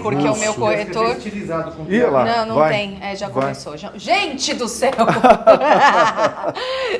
porque o meu corretor... Não tem, já começou. Gente do céu!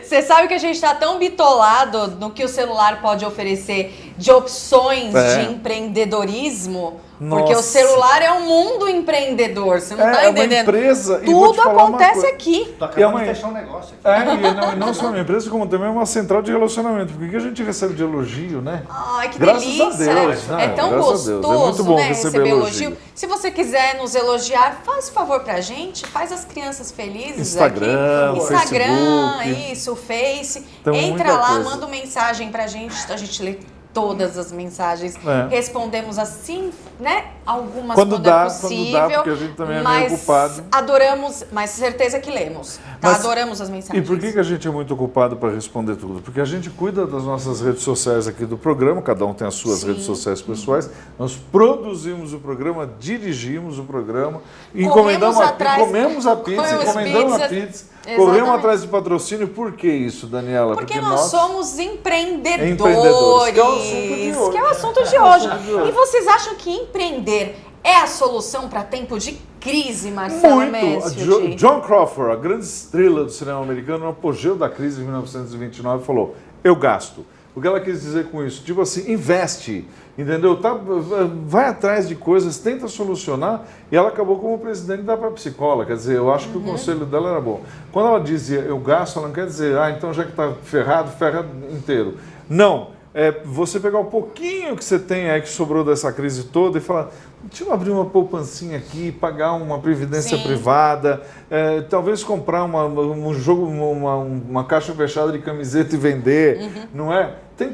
Você sabe que a gente está tão bitolado no que o celular pode oferecer de opções de empreendedorismo, porque o celular é um mundo empreendedor, você não está entendendo? É uma empresa, tudo acontece aqui. Acabamos de fechar um negócio aqui. E não só uma empresa, como também uma central de relacionamento, porque a gente recebe de elogio, né? Ai, que Graças delícia! a Deus, né? É tão Graças gostoso, é muito bom né, receber elogio. Se você quiser nos elogiar, faz um favor pra gente, faz as crianças felizes Instagram, aqui. Facebook. Isso, Face. Então, entra lá, coisa. manda uma mensagem pra gente, a gente lê todas as mensagens, respondemos assim, né? Algumas quando é possível, porque a gente também é meio ocupado. Adoramos, mas certeza que lemos, tá? Adoramos as mensagens. E por que a gente é muito ocupado para responder tudo? Porque a gente cuida das nossas redes sociais aqui do programa, cada um tem as suas redes sociais pessoais, nós produzimos o programa, dirigimos o programa, comemos a pizza, corremos atrás de patrocínio. Por que isso, Daniela? Porque nós somos empreendedores, que é o assunto de hoje. E vocês acham que empreender é a solução para tempo de crise, Marcelo Messi? John Crawford, a grande estrela do cinema americano, no apogeu da crise de 1929, falou, eu gasto. O que ela quis dizer com isso? Tipo assim, investe, entendeu? Vai atrás de coisas, tenta solucionar. E ela acabou como presidente da psicóloga. Quer dizer, eu acho que o conselho dela era bom. Quando ela dizia eu gasto, ela não quer dizer, então já que está ferrado, ferra inteiro. Não. Você pegar o pouquinho que você tem aí que sobrou dessa crise toda e falar, deixa eu abrir uma poupancinha aqui, pagar uma previdência privada, talvez comprar uma caixa fechada de camiseta e vender, não é? Tem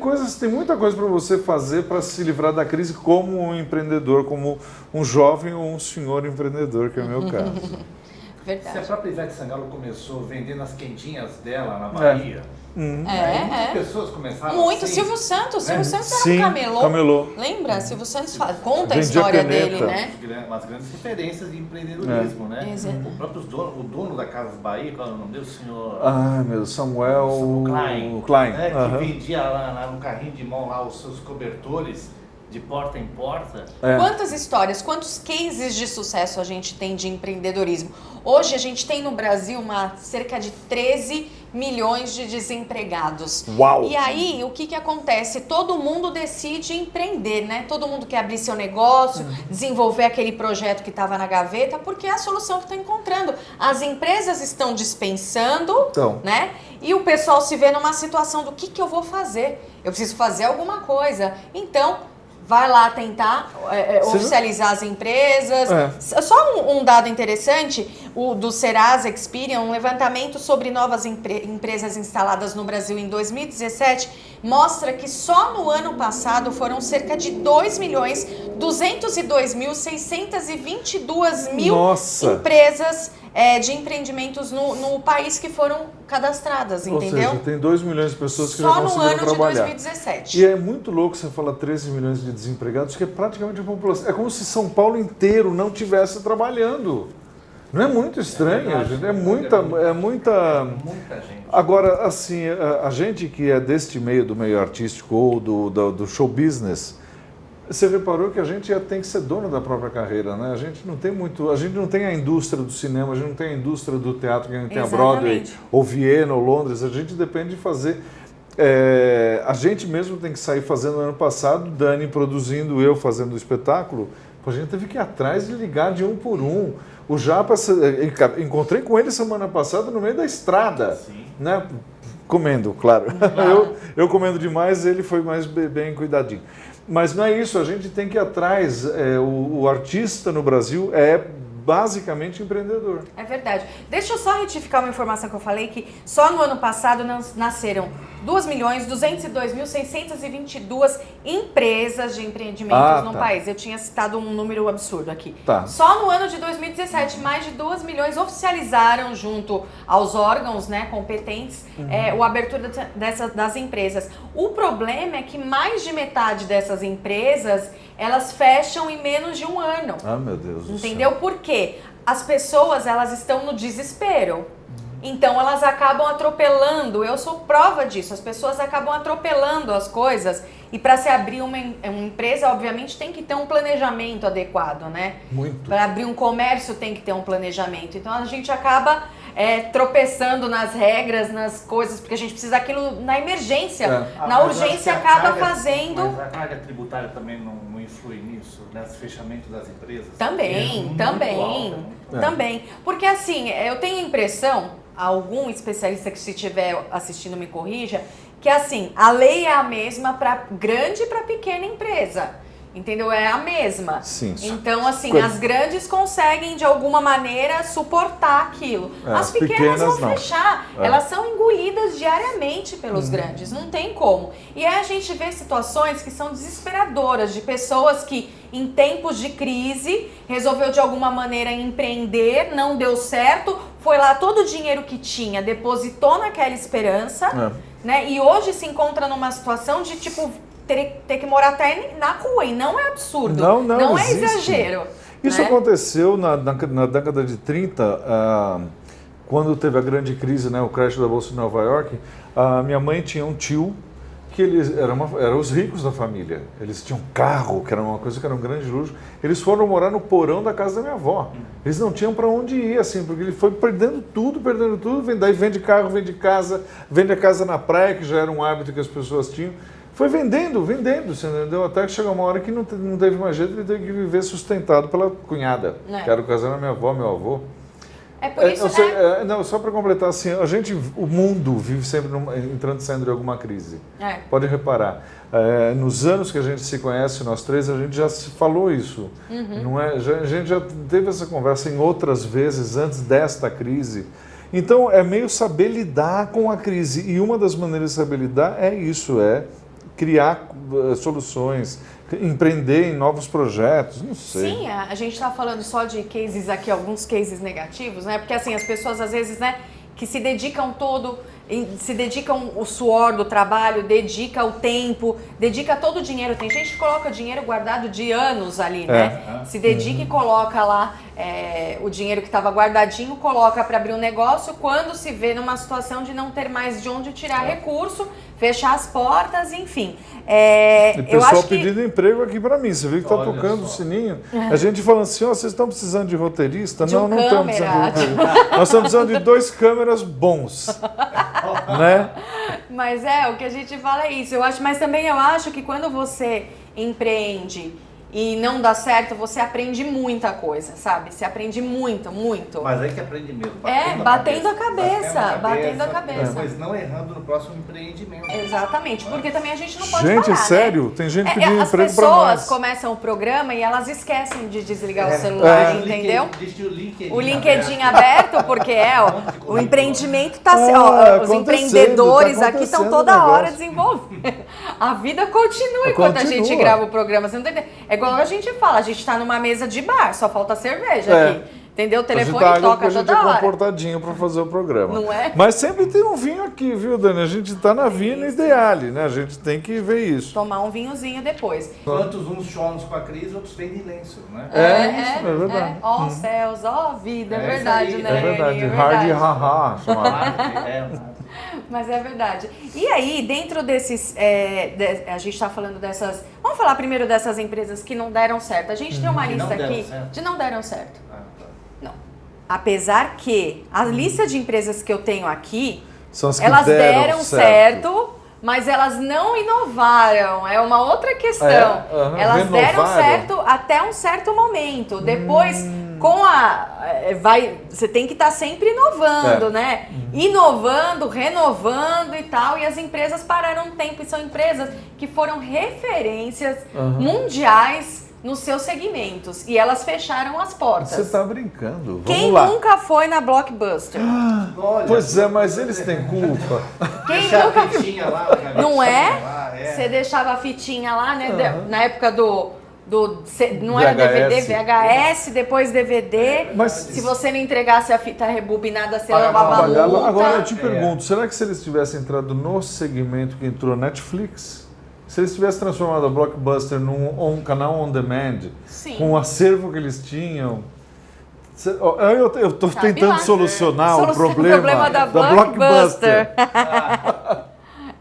muita coisa para você fazer para se livrar da crise como um empreendedor, como um jovem ou um senhor empreendedor, que é o meu caso. Verdade. Se a própria Ivete Sangalo começou vendendo as quentinhas dela na Bahia, muitas pessoas começaram muito, assim. Silvio Santos era um camelô. Lembra? Silvio Santos conta a história dele, né? Umas grandes referências de empreendedorismo, né? O próprio dono da Casas Bahia, qual é o nome dele? O senhor... Samuel Klein. Né? Que vendia lá no carrinho de mão lá os seus cobertores de porta em porta. Quantas histórias, quantos cases de sucesso a gente tem de empreendedorismo? Hoje a gente tem no Brasil cerca de 13 milhões de desempregados. Uau! E aí, o que acontece? Todo mundo decide empreender, né? Todo mundo quer abrir seu negócio, desenvolver aquele projeto que estava na gaveta, porque é a solução que está encontrando. As empresas estão dispensando, né? E o pessoal se vê numa situação do que eu vou fazer? Eu preciso fazer alguma coisa. Então, vai lá tentar oficializar as empresas. Só um dado interessante, o do Serasa Experian, um levantamento sobre novas empresas instaladas no Brasil em 2017, mostra que só no ano passado foram cerca de 2.202.622 empresas de empreendimentos no país que foram cadastradas, entendeu? Ou seja, tem 2 milhões de pessoas que já conseguiram trabalhar. Só no ano de 2017. E é muito louco você falar 13 milhões de desempregados, que é praticamente a população. É como se São Paulo inteiro não estivesse trabalhando. Não é muito estranho, gente? É muita gente. Agora, assim, a gente que é deste meio, do meio artístico ou do show business, você reparou que a gente já tem que ser dono da própria carreira, né? A gente não tem a indústria do cinema, a gente não tem a indústria do teatro, que a gente tem a Broadway, ou Viena, ou Londres, a gente depende de fazer... a gente mesmo tem que sair fazendo no ano passado, Dani produzindo, eu fazendo o espetáculo, a gente teve que ir atrás de ligar de um por um. O Japa, encontrei com ele semana passada no meio da estrada, né? Comendo, claro. Eu comendo demais, ele foi mais bem cuidadinho. Mas não é isso, a gente tem que ir atrás. O artista no Brasil é basicamente empreendedor. É verdade. Deixa eu só retificar uma informação que eu falei, que só no ano passado nasceram 2.202.622 empresas de empreendimentos no país. Eu tinha citado um número absurdo aqui. Só no ano de 2017, mais de 2 milhões oficializaram junto aos órgãos, né, competentes a abertura das empresas. O problema é que mais de metade dessas empresas, elas fecham em menos de um ano. Ah, meu Deus do Entendeu? céu. Por quê? As pessoas, elas estão no desespero. Então, elas acabam atropelando. Eu sou prova disso. As pessoas acabam atropelando as coisas E para se abrir uma empresa, obviamente, tem que ter um planejamento adequado, né? Muito. Para abrir um comércio tem que ter um planejamento. Então a gente acaba tropeçando nas regras, nas coisas, porque a gente precisa daquilo na emergência. Na urgência acaba fazendo... Mas a carga tributária também não influi nisso, nesse fechamento das empresas? Também. Porque assim, eu tenho a impressão, algum especialista que se estiver assistindo me corrija, que assim, a lei é a mesma para grande e para pequena empresa. Entendeu? É a mesma. Sim. Então, assim, as grandes conseguem, de alguma maneira, suportar aquilo. As pequenas vão fechar. Elas são engolidas diariamente pelos grandes. Não tem como. E aí a gente vê situações que são desesperadoras, de pessoas que, em tempos de crise, resolveu, de alguma maneira, empreender, não deu certo, foi lá todo o dinheiro que tinha, depositou naquela esperança, né? E hoje se encontra numa situação de, tipo... ter que morar até na rua, e não é absurdo, não é exagero. Isso né? aconteceu na década de 30, quando teve a grande crise, né, o crash da Bolsa de Nova York. Minha mãe tinha um tio que eles eram os ricos da família. Eles tinham carro, que era uma coisa que era um grande luxo. Eles foram morar no porão da casa da minha avó. Eles não tinham para onde ir, assim, porque ele foi perdendo tudo, daí vende carro, vende casa, vende a casa na praia, que já era um hábito que as pessoas tinham. Foi vendendo, você entendeu? Até que chegou uma hora que não teve mais jeito, ele teve que viver sustentado pela cunhada, que era o casal da minha avó, meu avô. É por isso, né? Não, só para completar, assim, o mundo vive sempre entrando e saindo de alguma crise. Pode reparar. Nos anos que a gente se conhece, nós três, a gente já se falou isso. Não é? A gente já teve essa conversa em outras vezes, antes desta crise. Então, é meio saber lidar com a crise. E uma das maneiras de saber lidar é isso, criar soluções, empreender em novos projetos, não sei. Sim, a gente está falando só de cases aqui, alguns cases negativos, né? Porque assim, as pessoas às vezes, né, que se dedicam o suor do trabalho, dedica o tempo, dedica todo o dinheiro. Tem gente que coloca dinheiro guardado de anos ali, né? Se dedica e coloca lá o dinheiro que estava guardadinho, coloca para abrir um negócio, quando se vê numa situação de não ter mais de onde tirar recurso, fechar as portas, enfim. O pessoal pedindo emprego aqui para mim, você viu que está tocando o sininho. A gente falando assim, vocês estão precisando de roteirista? Não estamos precisando de roteirista. Nós estamos precisando de 2 câmeras bons. Né? Mas o que a gente fala é isso. Mas também eu acho que quando você empreende e não dá certo, você aprende muita coisa, sabe? Você aprende muito. Mas aí que aprende mesmo. Batendo a cabeça. Mas não errando no próximo empreendimento. Exatamente, porque também a gente não pode parar, sério? Né? Tem gente pedindo emprego para nós. As pessoas começam o programa e elas esquecem de desligar o celular, entendeu? O LinkedIn aberto, porque o empreendimento está... os empreendedores aqui estão toda hora desenvolvendo. A vida continua enquanto a gente grava o programa. Você não entendeu? Igual a gente fala, a gente está numa mesa de bar, só falta cerveja aqui. Entendeu? O telefone toca toda hora. A gente é comportadinho para fazer o programa. Não é? Mas sempre tem um vinho aqui, viu, Dani? A gente está na Vina Ideale, né? A gente tem que ver isso. Tomar um vinhozinho depois. Enquanto uns choram com a crise, outros têm silêncio, né? É verdade. Ó céus, ó vida, é verdade, né? É verdade. Hard haha. Mas é verdade. E aí, dentro desses... a gente está falando dessas... Vamos falar primeiro dessas empresas que não deram certo. A gente tem uma lista aqui de não deram certo. Não. Apesar que a lista de empresas que eu tenho aqui, elas deram certo, mas elas não inovaram. É uma outra questão. Elas deram certo até um certo momento. Depois... você tem que estar sempre inovando, né? Inovando, renovando e tal. E as empresas pararam um tempo. E são empresas que foram referências mundiais nos seus segmentos. E elas fecharam as portas. Você está brincando. Quem nunca foi na Blockbuster? Pois é, mas eles têm culpa. Quem nunca... fitinha lá, não é? Você deixava a fitinha lá, né? Na época não era DVD, VHS, depois DVD. Mas se você não entregasse a fita rebobinada, você levava a multa. Agora eu te pergunto, será que se eles tivessem entrado no segmento que entrou Netflix, se eles tivessem transformado a Blockbuster num canal on demand, com o acervo que eles tinham... Eu estou tentando solucionar o problema da Blockbuster.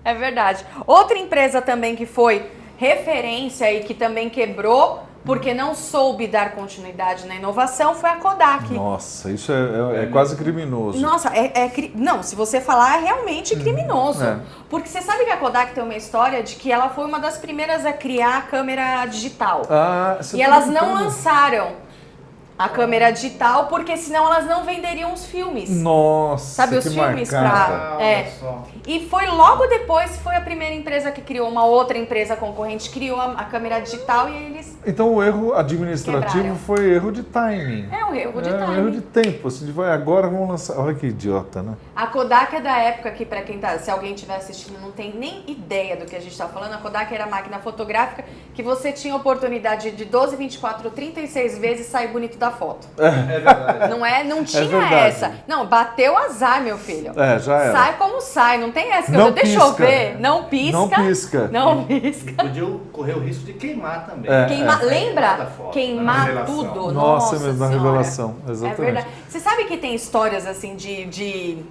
É verdade. Outra empresa também que foi referência e que também quebrou porque não soube dar continuidade na inovação foi a Kodak. Nossa, isso é quase criminoso. Nossa, não, se você falar, é realmente criminoso. Porque você sabe que a Kodak tem uma história de que ela foi uma das primeiras a criar a câmera digital. E elas não lançaram a câmera digital, porque senão elas não venderiam os filmes. Nossa, sabe, os filmes pra... E foi logo depois, foi a primeira empresa que criou, uma outra empresa concorrente criou a câmera digital e eles... Então o erro administrativo quebraram. Foi erro de timing. É um erro de timing. Um erro de tempo, assim, agora vamos lançar... Olha que idiota, né? A Kodak é da época que, pra quem tá, se alguém estiver assistindo não tem nem ideia do que a gente tá falando, a Kodak era a máquina fotográfica que você tinha oportunidade de 12, 24, 36 vezes sair bonito da foto. É verdade. Não tinha essa. Não, bateu azar, meu filho. Já era. Sai como sai, não tem essa. Não Deixa eu ver. Não pisca. Não pisca. Não pisca. E podia correr o risco de queimar também. Lembra? Queimar tudo. Nossa, mesmo, na revelação. Exatamente. É verdade. Você sabe que tem histórias assim de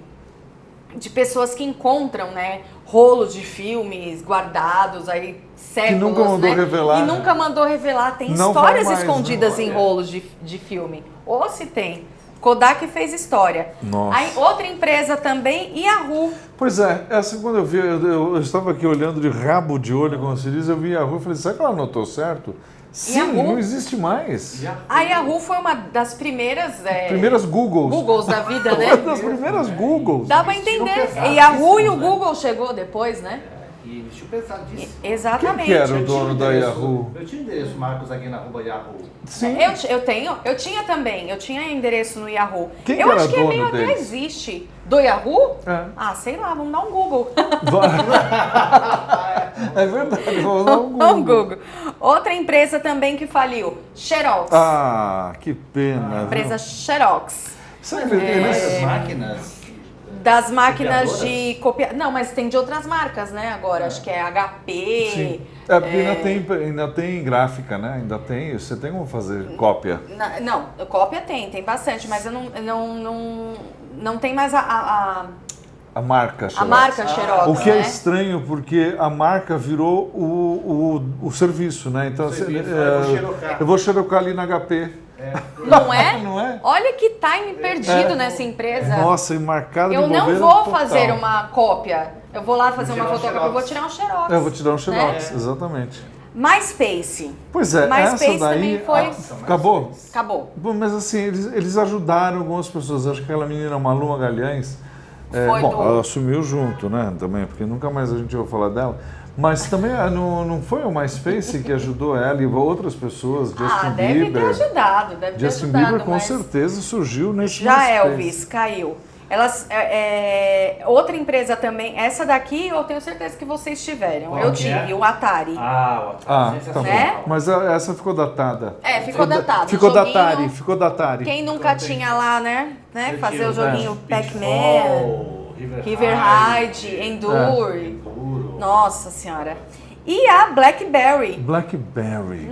pessoas que encontram, né, rolos de filmes guardados aí séculos, que nunca mandou revelar. E nunca mandou revelar. Tem não histórias mais, escondidas em rolos de filme. Ou se tem. Kodak fez história. Nossa. Aí outra empresa também, Yahoo. Pois é, essa quando eu vi, eu estava aqui olhando de rabo de olho, como se diz, eu vi Yahoo e falei, será que ela anotou certo? Sim, Yahoo? Não existe mais. A Yahoo foi uma das primeiras... primeiras Googles. Googles da vida, né? Uma das primeiras Googles. Dá pra entender. Yahoo e o Google chegou depois, né? E investiu pesadíssimo. Exatamente. Quem que era o dono da Yahoo? Eu tinha endereço, Marcos@Yahoo. Sim. Eu tinha também. Eu tinha endereço no Yahoo. Quem eu que acho era que é dono meio deles? até existe. Do Yahoo? É. Sei lá, vamos dar um Google. É verdade, vamos dar um Google. Um Google. Outra empresa também que faliu, Xerox. Que pena. Empresa Xerox. Sabe, Essas máquinas... Das máquinas Copiadoras? de copiar. Não, mas tem de outras marcas, né? Agora, acho que é HP. Sim. Ainda tem gráfica, né? Ainda tem. Você tem como fazer cópia? Não, cópia tem bastante, mas eu não tem mais a marca Xerox. A marca Xerox. O que é né? estranho, porque a marca virou o serviço, né? Então, eu vou xerocar ali na HP. Não é? Não é? Olha que time perdido nessa empresa. Nossa, e marcado Eu de não bobeira vou total. fazer uma cópia. Eu vou lá fazer uma fotocópia, eu vou tirar um Xerox. Eu vou tirar um Xerox, né? exatamente. MySpace. Pois é, MySpace essa daí... também foi... Acabou? Acabou. Bom, mas assim, eles ajudaram algumas pessoas. Acho que aquela menina Maluma Galhães... ela assumiu junto, né? Também, porque nunca mais a gente vai falar dela. Mas também não foi o MySpace que ajudou ela e outras pessoas, Justin Bieber. Deve ter ajudado, Justin Bieber com certeza surgiu nesse já MySpace. Elvis caiu. Elas, outra empresa também, essa daqui eu tenho certeza que vocês tiveram. Eu tive, o Atari. O Atari. Tá né? bom. Mas essa ficou datada. Ficou datada. Ficou da Atari. Quem nunca tinha lá, né? Fazer o joguinho Pac-Man, River Ride, Endure. Nossa senhora. E a BlackBerry. BlackBerry.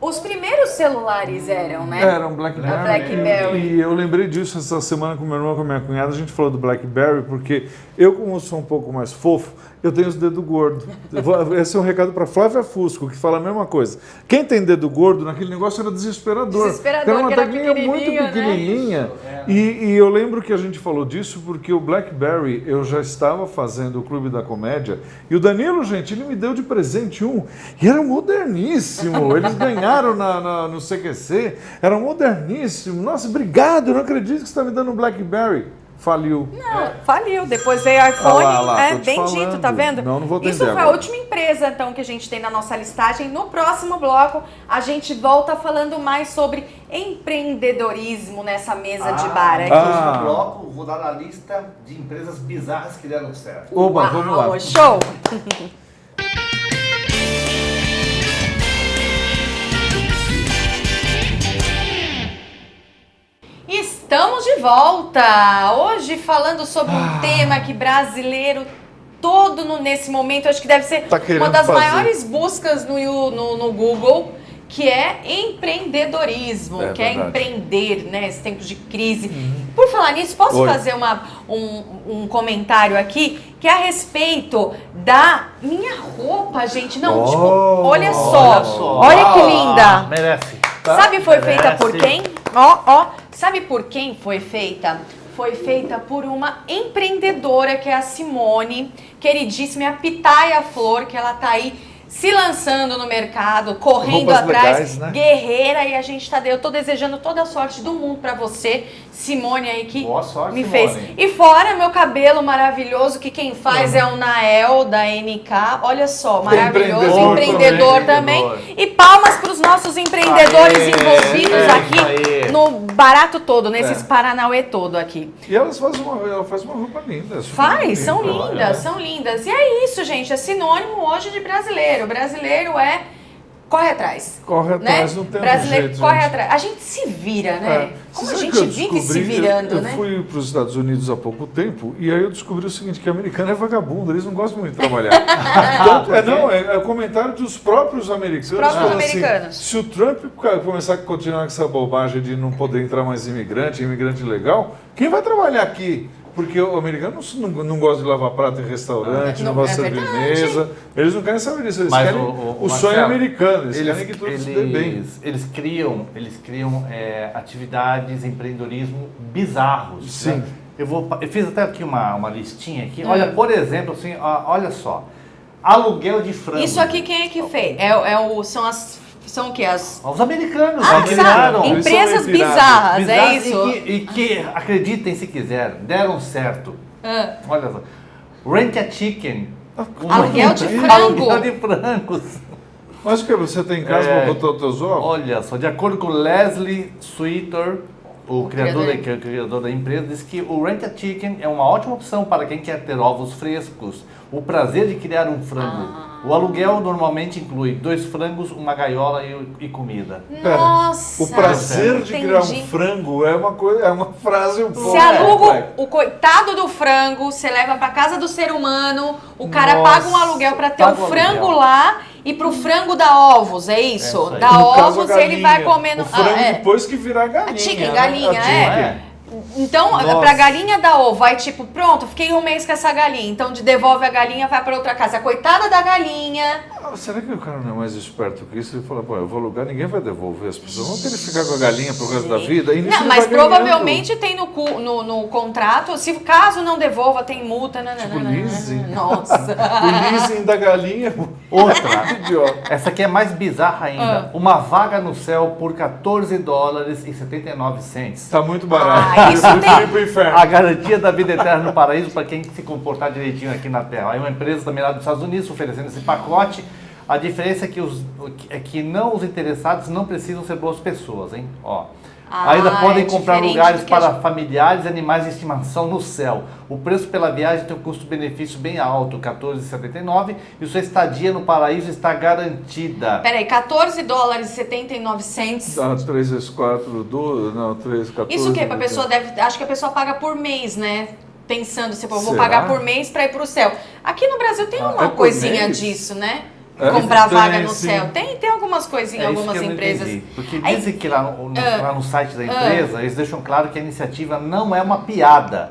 Os primeiros celulares eram, né? Eram BlackBerry. A BlackBerry. E eu lembrei disso essa semana com meu irmão, com a minha cunhada. A gente falou do BlackBerry porque eu, como sou um pouco mais fofo, eu tenho os dedos gordos. Esse é um recado para Flávia Fusco, que fala a mesma coisa. Quem tem dedo gordo, naquele negócio era desesperador. Desesperador, era uma que era teclinha muito pequenininha. Né? E eu lembro que a gente falou disso porque o BlackBerry, eu já estava fazendo o Clube da Comédia, e o Danilo, gente, ele me deu de presente um, e era moderníssimo. Eles ganharam no CQC, era moderníssimo. Nossa, obrigado, eu não acredito que você está me dando um BlackBerry. Faliu. Não, faliu. Depois veio iPhone, bendito, falando. tá vendo? Não vou atender Isso foi agora. a última empresa, então, que a gente tem na nossa listagem. No próximo bloco, a gente volta falando mais sobre empreendedorismo nessa mesa de bar aqui. No próximo bloco, vou dar a lista de empresas bizarras que deram certo. Oba, vamos lá. Show! Estamos de volta! Hoje falando sobre um tema que brasileiro todo nesse momento, acho que deve ser uma das maiores buscas no Google, que é empreendedorismo, que é verdade. empreender, né, esses tempos de crise. Por falar nisso, posso fazer um comentário aqui, que é a respeito da minha roupa, gente. Não, tipo, olha só, olha que linda. Merece. Sabe foi feita por quem? Ó, sabe por quem foi feita? Foi feita por uma empreendedora, que é a Simone, queridíssima, a Pitaia Flor, que ela tá aí se lançando no mercado, correndo Roupas atrás, legais, né? guerreira, e a gente eu tô desejando toda a sorte do mundo pra você, Simone, aí que Boa sorte, me Simone. fez. E fora meu cabelo maravilhoso, que quem faz é o Nael da NK, olha só, maravilhoso, empreendedor também. E palmas pros nossos empreendedores envolvidos aqui no barato todo, nesses Paranauê todo aqui. E ela faz uma roupa linda. São lindas. E é isso, gente, é sinônimo hoje de brasileiro. O brasileiro corre atrás. Corre atrás, não tem brasileiro jeito, corre gente. atrás. A gente se vira, né? Como Você a sabe gente que eu vive se descobri? virando, eu né? fui para os Estados Unidos há pouco tempo e aí eu descobri o seguinte, que americano é vagabundo, eles não gostam muito de trabalhar. É o comentário dos próprios americanos. Falando americanos. Assim, se o Trump começar a continuar com essa bobagem de não poder entrar mais imigrante legal, quem vai trabalhar aqui? Porque o americano não gosta de lavar prato em restaurante, não gosta de servir mesa. Eles não querem saber disso. Eles querem o sonho americano. Eles querem que tudo se dê bem. Eles criam atividades, empreendedorismo bizarros. Sim. Né? Eu fiz até aqui uma listinha aqui. Olha, por exemplo, assim, olha só. Aluguel de frango. Isso aqui quem é que fez? São o quê? Os americanos criaram. Empresas bizarras, é isso? E que, acreditem se quiser, deram certo. Olha só. Rent a Chicken. Aluguel de frango. Aluguel de frangos. Mas o que? Você tem em casa para botar os teus ovos? Olha só, de acordo com Leslie Sweeter, o criador da empresa, diz que o Rent a Chicken é uma ótima opção para quem quer ter ovos frescos. O prazer de criar um frango. O aluguel normalmente inclui 2 frangos, uma gaiola e comida. Nossa! O prazer de criar um frango é uma frase um pouco... Você aluga o coitado do frango, você leva para casa do ser humano, o cara paga um aluguel para ter o frango lá e pro frango dar ovos, é isso? Dá ovos e ele vai comendo... O frango depois que virar galinha. A chicken, galinha, Então, pra galinha dar ovo, vai tipo, pronto, fiquei um mês com essa galinha, então devolve a galinha, vai pra outra casa. A coitada da galinha. Será que o cara não é mais esperto que isso? Ele fala, pô, eu vou alugar, ninguém vai devolver, as pessoas vão querer ficar com a galinha pro resto da vida. E não, mas provavelmente tem no contrato, se caso não devolva, tem multa. Tipo leasing. Nossa. O leasing da galinha. Outra. Essa aqui é mais bizarra ainda. Uma vaga no céu por $14,79. Tá muito barato. Isso tem... pro inferno. A garantia da vida eterna no paraíso para quem se comportar direitinho aqui na Terra. Aí uma empresa também lá dos Estados Unidos oferecendo esse pacote. A diferença é que os interessados não precisam ser boas pessoas, hein? Ainda podem comprar lugares para familiares e animais de estimação no céu. O preço pela viagem tem um custo-benefício bem alto, $14,79, e sua estadia no paraíso está garantida. Peraí, $14,79. Dá 3 vezes 4, 12, não, 3, 14. Isso o quê? Acho que a pessoa paga por mês, né? Pensando, eu vou pagar por mês para ir para o céu. Aqui no Brasil tem uma coisinha disso, né? Comprar vaga no céu. Tem algumas coisinhas, algumas empresas. Porque dizem que lá no site da empresa, eles deixam claro que a iniciativa não é uma piada.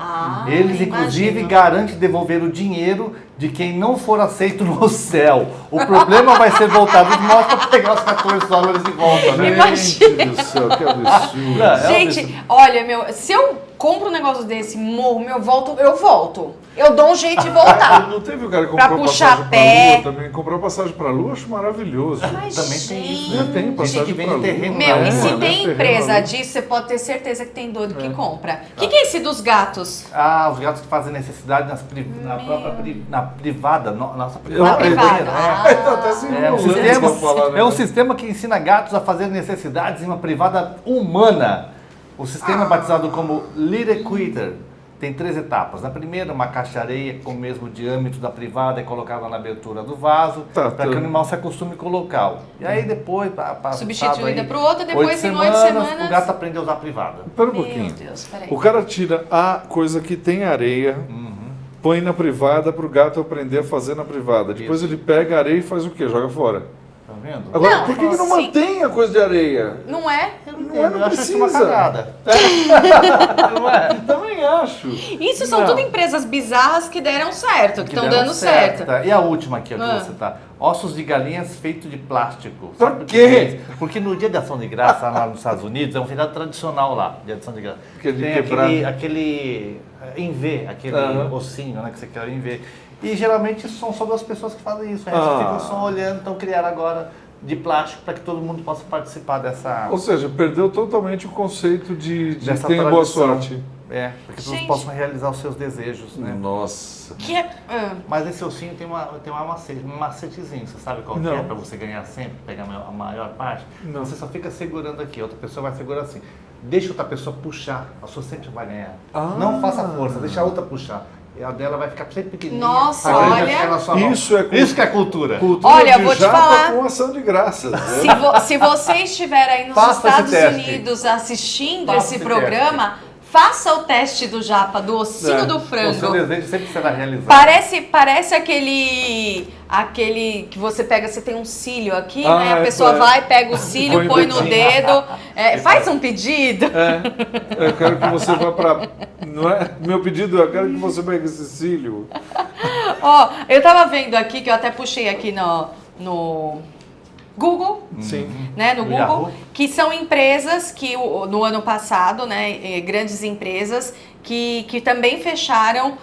Eles, inclusive, garantem devolver o dinheiro de quem não for aceito no céu. O problema vai ser voltar dos mortos para pegar os $14 de volta, né? Imagina. Gente do céu, que absurdo. Gente, olha, se eu compro um negócio desse, morro, eu volto. Eu dou um jeito de voltar. Não teve o cara que pra comprou puxar passagem pé. pra Lua também? Comprou passagem pra Lua, acho maravilhoso. Mas, também tem isso, né? Tem passagem pra Lua. terreno. E se tem empresa disso, você pode ter certeza que tem doido que compra. O que é esse dos gatos? Os gatos que fazem necessidade na privada. Nossa Na privada. Tá até se enrolando, É um sistema que ensina gatos a fazer necessidades em uma privada humana. O sistema é batizado como Little Quitter. Tem 3 etapas. Na primeira, uma caixa de areia com o mesmo diâmetro da privada é colocada na abertura do vaso para que o animal se acostume com o local. E aí depois, substituída para o outro, depois em 8 semanas, o gato aprende a usar a privada. Espera um pouquinho. Meu Deus, peraí. O cara tira a coisa que tem areia, põe na privada para o gato aprender a fazer na privada. Depois ele pega a areia e faz o quê? Joga fora. vendo? Agora, Não, por que não sim. mantém a coisa de areia? Não é? Eu acho isso uma precisa. cagada. Não é? Também acho. Isso são Não. tudo empresas bizarras que deram certo, que estão deram dando certo. tá? E a última aqui, ó, que eu Ah. vou citar. Ossos de galinhas feitos de plástico. Por Sabe quê? que é isso? Porque no Dia de Ação de Graça, lá nos Estados Unidos, é um feriado tradicional lá, Dia de Ação de Graça. Que é de Tem quebrar. aquele em V, aquele ossinho, né, que você quer em V. E geralmente são só duas pessoas que fazem isso. Aí você fica só olhando, então criaram agora de plástico para que todo mundo possa participar dessa... Ou seja, perdeu totalmente o conceito de dessa tenha boa tradição. sorte. É, para que todos Gente. possam realizar os seus desejos, né? Nossa. Que é... Mas esse ossinho tem um macetezinho, você sabe qual que Não. é para você ganhar sempre, pegar a maior parte? Não. Você só fica segurando aqui, outra pessoa vai segurar assim. Deixa outra pessoa puxar, a sua sempre vai ganhar. Ah. Não faça força, deixa a outra puxar. E a dela vai ficar sempre pequenininha. Nossa, a grande vai olha. ficar na sua mão. Isso é Isso que é cultura. Cultura Olha, de vou te japa falar. com ação de graças. Né? Se você estiver aí nos Faça esse Estados teste. Unidos assistindo Faça esse esse programa, faça o teste do japa, do ossinho É. do O seu frango. desejo sempre será realizado. Parece aquele que você pega, você tem um cílio aqui, Ah, né? A é, pessoa é. vai, pega o cílio, põe no dedo, faz um pedido. Eu quero que você vá para. Não é? Meu pedido é: eu quero que você pegue esse cílio. Ó, eu tava vendo aqui, que eu até puxei aqui no Google, Sim. né, no No Google, Yahoo. que são empresas que no ano passado, né, grandes empresas que também fecharam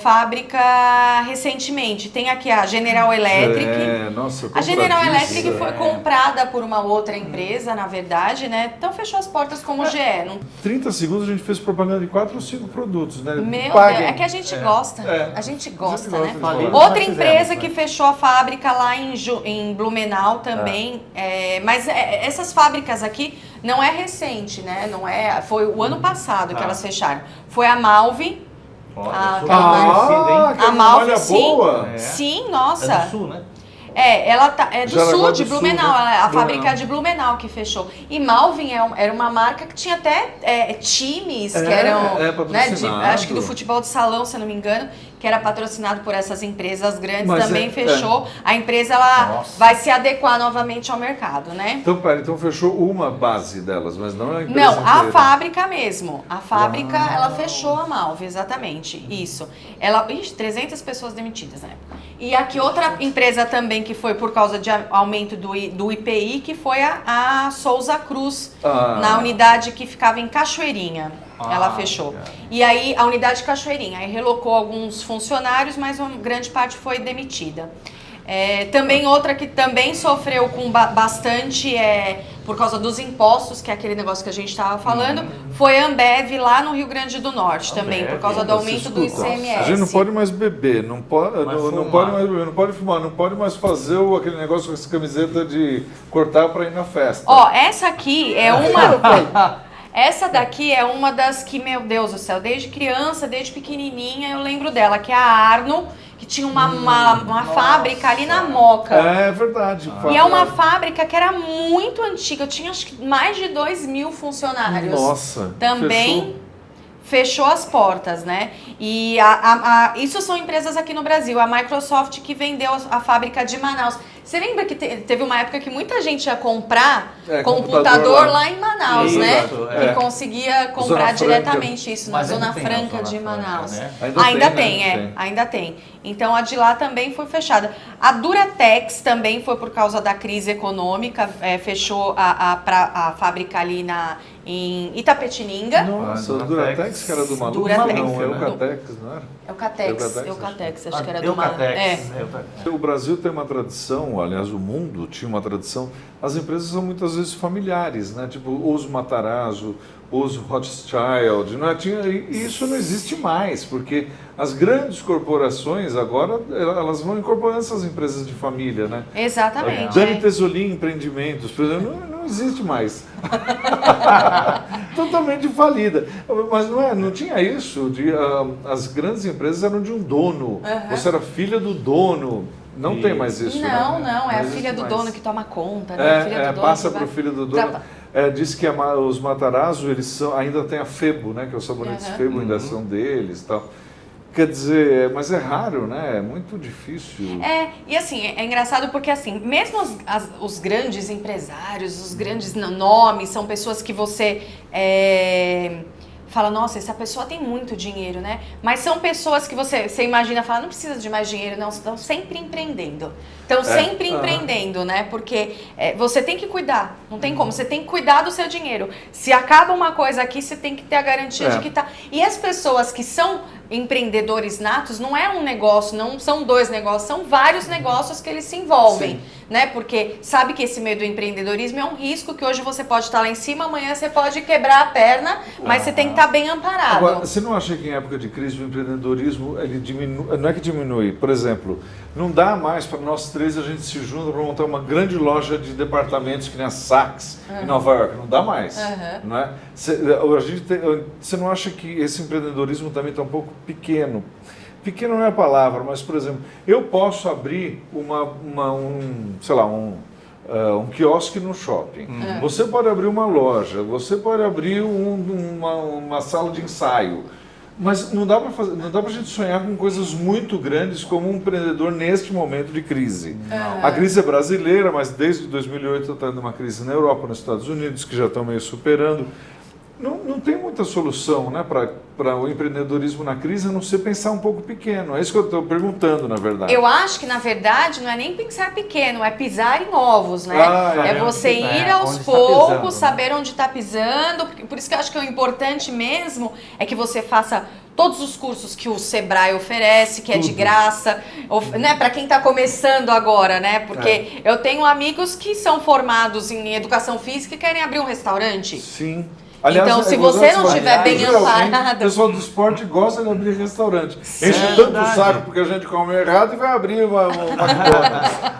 fábrica recentemente. Tem aqui a General Electric. Nossa, A General compradíssima. Electric foi comprada por uma outra empresa, na verdade, né? Então fechou as portas como GE. Não... 30 segundos a gente fez propaganda de 4 ou 5 produtos, né? Meu Paguem. Deus, é que a gente gosta. É. A gente gosta, gosta né? de falar. Nós Outra fizemos, empresa né? que fechou a fábrica lá em Blumenau também. Mas essas fábricas aqui não é recente, né? Não é, foi o ano passado que elas fecharam. Foi a Malve. Olha, super Ah, conhecida, hein? que A Malve, malha sim. boa. É. Sim, É nossa. do sul, né? Ela é do Jaraguá sul, do de Sul, Blumenau. né? A Blumenau. fábrica de Blumenau que fechou. E Malvin era uma marca que tinha até times que eram, patrocinado. acho que do futebol de salão, se eu não me engano, que era patrocinado por essas empresas grandes, Mas também é- fechou. A empresa ela Nossa. vai se adequar novamente ao mercado, né? Então, pera, então fechou uma base delas, mas não a empresa Não, a inteira. fábrica mesmo. A fábrica, ela fechou a Malve, exatamente. Isso. Ela, 300 pessoas demitidas na época. E aqui outra empresa também que foi por causa de aumento do IPI, que foi a Souza Cruz, na unidade que ficava em Cachoeirinha. Ela fechou. cara. E aí, a unidade Cachoeirinha, aí relocou alguns funcionários, mas uma grande parte foi demitida. Também outra que também sofreu com bastante por causa dos impostos, que é aquele negócio que a gente estava falando, foi a Ambev lá no Rio Grande do Norte também, por causa do aumento do ICMS. A gente não pode mais beber, não pode, não fumar. pode mais beber, não pode fumar, não pode mais fazer aquele negócio com essa camiseta de cortar para ir na festa. Ó, essa aqui é uma... Essa daqui é uma das que, meu Deus do céu, desde criança, desde pequenininha, eu lembro dela, que é a Arno, que tinha uma fábrica ali na Moca. É verdade. E é uma fábrica que era muito antiga, tinha acho que mais de 2.000 funcionários. Nossa. Também fechou as portas, né? E isso são empresas aqui no Brasil. A Microsoft que vendeu a fábrica de Manaus. Você lembra que teve uma época que muita gente ia comprar computador lá em Manaus, Isso, né? é. E conseguia comprar Zona diretamente isso, na Mas ainda Zona tem a Franca Zona de Franca, Manaus. né? Ainda tem, tem, né? ainda tem. Então a de lá também foi fechada. A Duratex também foi por causa da crise econômica, fechou a fábrica ali em Itapetininga. Nossa, o Duratex. Duratex que era do maluco? Duratex. Não, é o Catex, não era? Eucatex, acho que era do Eucatex. O Brasil tem uma tradição, aliás, o mundo tinha uma tradição, as empresas são muitas vezes familiares, né? Tipo, os Matarazzo, os Rothschild, não é? E isso não existe mais, porque as grandes corporações agora, elas vão incorporando essas empresas de família, né? Exatamente. Dani Tesolin Empreendimentos, por exemplo, não existe mais. Totalmente falida. Mas não tinha isso. As grandes empresas eram de um dono. Você era filha do dono. Não tem mais isso. Não, né? não, é a existe filha do mais. dono que toma conta, né? A filha do dono passa que para o vai- filho do dono. Diz que os Matarazzo, eles ainda tem a Febo, né? Que é os sabonetes Aham. Febo, ainda são deles e tal. Quer dizer, mas é raro, né? É muito difícil. E assim, é engraçado porque assim, mesmo os grandes empresários, os grandes nomes, são pessoas que você fala, nossa, essa pessoa tem muito dinheiro, né? Mas são pessoas que você imagina, fala, não precisa de mais dinheiro, não, estão sempre empreendendo. Estão sempre empreendendo, né? Porque você tem que cuidar, não tem como, você tem que cuidar do seu dinheiro. Se acaba uma coisa aqui, você tem que ter a garantia de que tá... E as pessoas que são empreendedores natos, não é um negócio, não são dois negócios, são vários negócios que eles se envolvem, né? Porque sabe que esse meio do empreendedorismo é um risco que hoje você pode estar lá em cima, amanhã você pode quebrar a perna, mas você tem que estar bem amparado. Agora, você não acha que em época de crise o empreendedorismo, ele diminui, não é que diminui, por exemplo, não dá mais para nós três a gente se junta para montar uma grande loja de departamentos que nem a Saks em Nova York, não dá mais, não é? Você não acha que esse empreendedorismo também está um pouco pequeno? Pequeno não é a palavra, mas, por exemplo, eu posso abrir um quiosque no shopping. Você pode abrir uma loja, você pode abrir uma sala de ensaio. Mas não dá para a gente sonhar com coisas muito grandes como um empreendedor neste momento de crise. A crise é brasileira, mas desde 2008 está tendo uma crise na Europa, nos Estados Unidos, que já estão meio superando. Não tem muita solução, né, para o empreendedorismo na crise, a não ser pensar um pouco pequeno. É isso que eu estou perguntando, na verdade. Eu acho que, na verdade, não é nem pensar pequeno, é pisar em ovos, né? É você ir aos poucos, saber onde está pisando. Por isso que eu acho que o importante mesmo é que você faça todos os cursos que o Sebrae oferece, que é de graça, né, para quem está começando agora, né? Porque eu tenho amigos que são formados em educação física e querem abrir um restaurante. Sim. Aliás, então, se você não estiver bem amparado... O pessoal do esporte gosta de abrir restaurante. Enche tanto o saco porque a gente come errado e vai abrir uma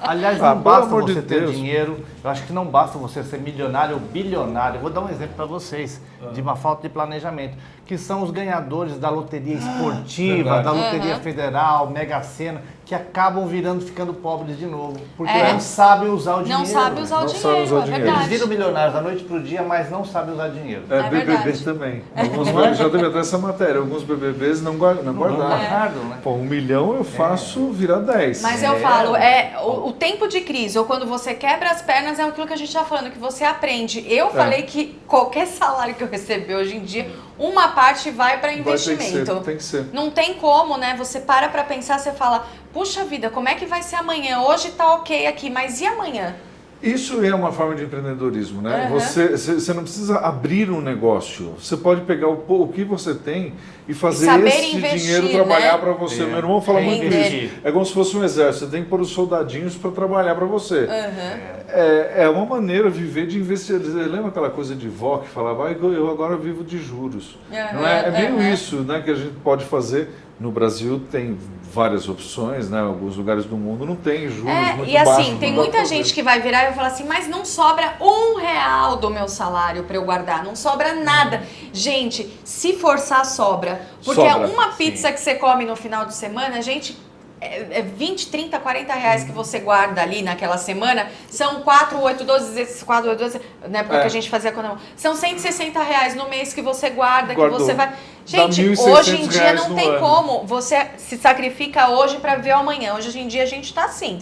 Aliás, não basta você ter dinheiro, eu acho que não basta você ser milionário ou bilionário. Eu vou dar um exemplo para vocês de uma falta de planejamento, que são os ganhadores da loteria esportiva, da loteria federal, Mega Sena, que acabam ficando pobres de novo, porque não sabem usar o dinheiro. Não sabem usar o dinheiro, é verdade. Eles viram milionários da noite para o dia, mas não sabem usar dinheiro. BBB também. Já teve até essa matéria. Alguns BBBs não guardaram. Né? Pô, 1 milhão eu faço virar 10. Mas eu falo, o tempo de crise, ou quando você quebra as pernas, é aquilo que a gente está falando, que você aprende. Eu falei que qualquer salário que eu receber hoje em dia, uma parte vai para investimento. Tem que ser. Não tem como, né? Você para pensar, você fala, puxa vida, como é que vai ser amanhã? Hoje tá ok aqui, mas e amanhã? Isso é uma forma de empreendedorismo, né? Você não precisa abrir um negócio. Você pode pegar o que você tem e fazer esse dinheiro trabalhar para você. Meu irmão fala muito isso. É como se fosse um exército. Você tem que pôr os soldadinhos para trabalhar para você. É uma maneira de viver de investir. Lembra aquela coisa de vó que falava, eu agora vivo de juros. Não é? É meio isso, né, que a gente pode fazer. No Brasil tem várias opções, né? Alguns lugares do mundo não tem juros muito e assim, baixos, tem muita gente que vai virar e vai falar assim, mas não sobra R$1 do meu salário para eu guardar, não sobra nada. Gente, se forçar, sobra. Porque uma pizza que você come no final de semana, gente... 20, 30, 40 reais que você guarda ali naquela semana, são 4, 8, 12, 4, 8, 12, né, porque a gente fazia quando... São 160 reais no mês que você guarda, que você vai... Gente, hoje em dia não tem como, você se sacrifica hoje para ver amanhã. Hoje em dia a gente tá assim.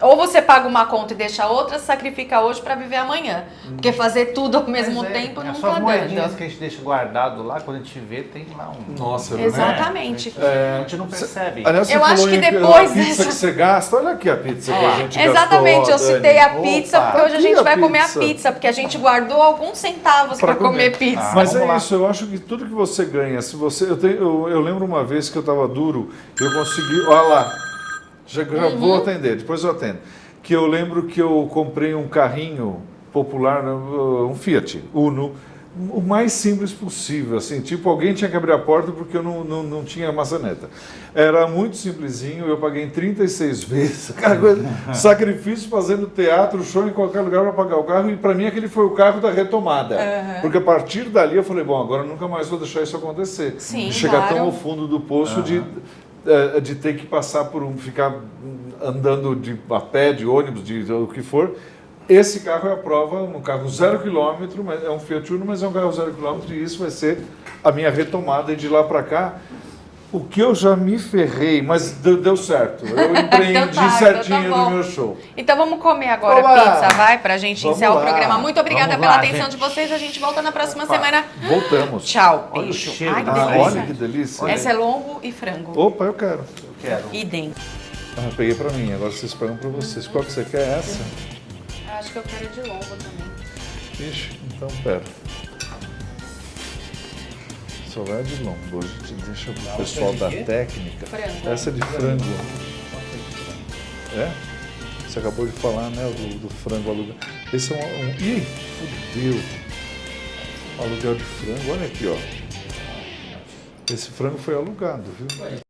Ou você paga uma conta e deixa a outra, sacrifica hoje para viver amanhã. Porque fazer tudo ao mesmo tempo não tá dando. As moedinhas que a gente deixa guardado lá, quando a gente vê, tem lá um... Nossa, exatamente. A gente não percebe. Aliás, eu acho que depois a pizza que você gasta, olha aqui a pizza que a gente exatamente, gastou, eu citei a pizza, porque hoje a gente vai comer a pizza? Pizza, porque a gente guardou alguns centavos para comer pizza. Mas é isso, eu acho que tudo que você ganha, se você... Eu lembro uma vez que eu estava duro, eu consegui... Olha lá, já vou atender, depois eu atendo. Que eu lembro que eu comprei um carrinho popular, um Fiat Uno, o mais simples possível, assim, tipo, alguém tinha que abrir a porta porque eu não tinha maçaneta. Era muito simplesinho, eu paguei em 36 vezes, aquela coisa, sacrifício fazendo teatro, show em qualquer lugar para pagar o carro, e para mim aquele foi o carro da retomada. Porque a partir dali eu falei, bom, agora eu nunca mais vou deixar isso acontecer. Sim, chegar tão ao fundo do poço de ter que passar por ficar andando a pé, de ônibus, de o que for. Esse carro é a prova, um carro 0 km, é um Fiat Uno, mas é um carro 0 km, e isso vai ser a minha retomada. E de lá para cá, O que eu já me ferrei, mas deu certo. Eu empreendi Então tá, certinho então tá no bom. meu show. Então vamos comer agora Oba! pizza, vai? Pra gente Vamos encerrar o lá. programa. Muito obrigada Vamos pela lá, atenção gente. de vocês. A gente volta na próxima semana. Voltamos. Tchau, Olha o beijo. cheiro Ai, que da- delícia. Olha que delícia. Essa é lombo e frango. Opa, eu quero. Quero. E dentro. Ah, eu peguei pra mim, agora vocês pegam pra vocês. Qual que você quer? Essa? Acho que eu quero de lombo também. Ixi, então pera. Só vai de lombo. Hoje deixa o pessoal da técnica. Frango. Essa é de frango. É? Você acabou de falar, né? Do frango alugado. Esse é um. Ih, fudeu. Aluguel de frango. Olha aqui, ó. Esse frango foi alugado, viu?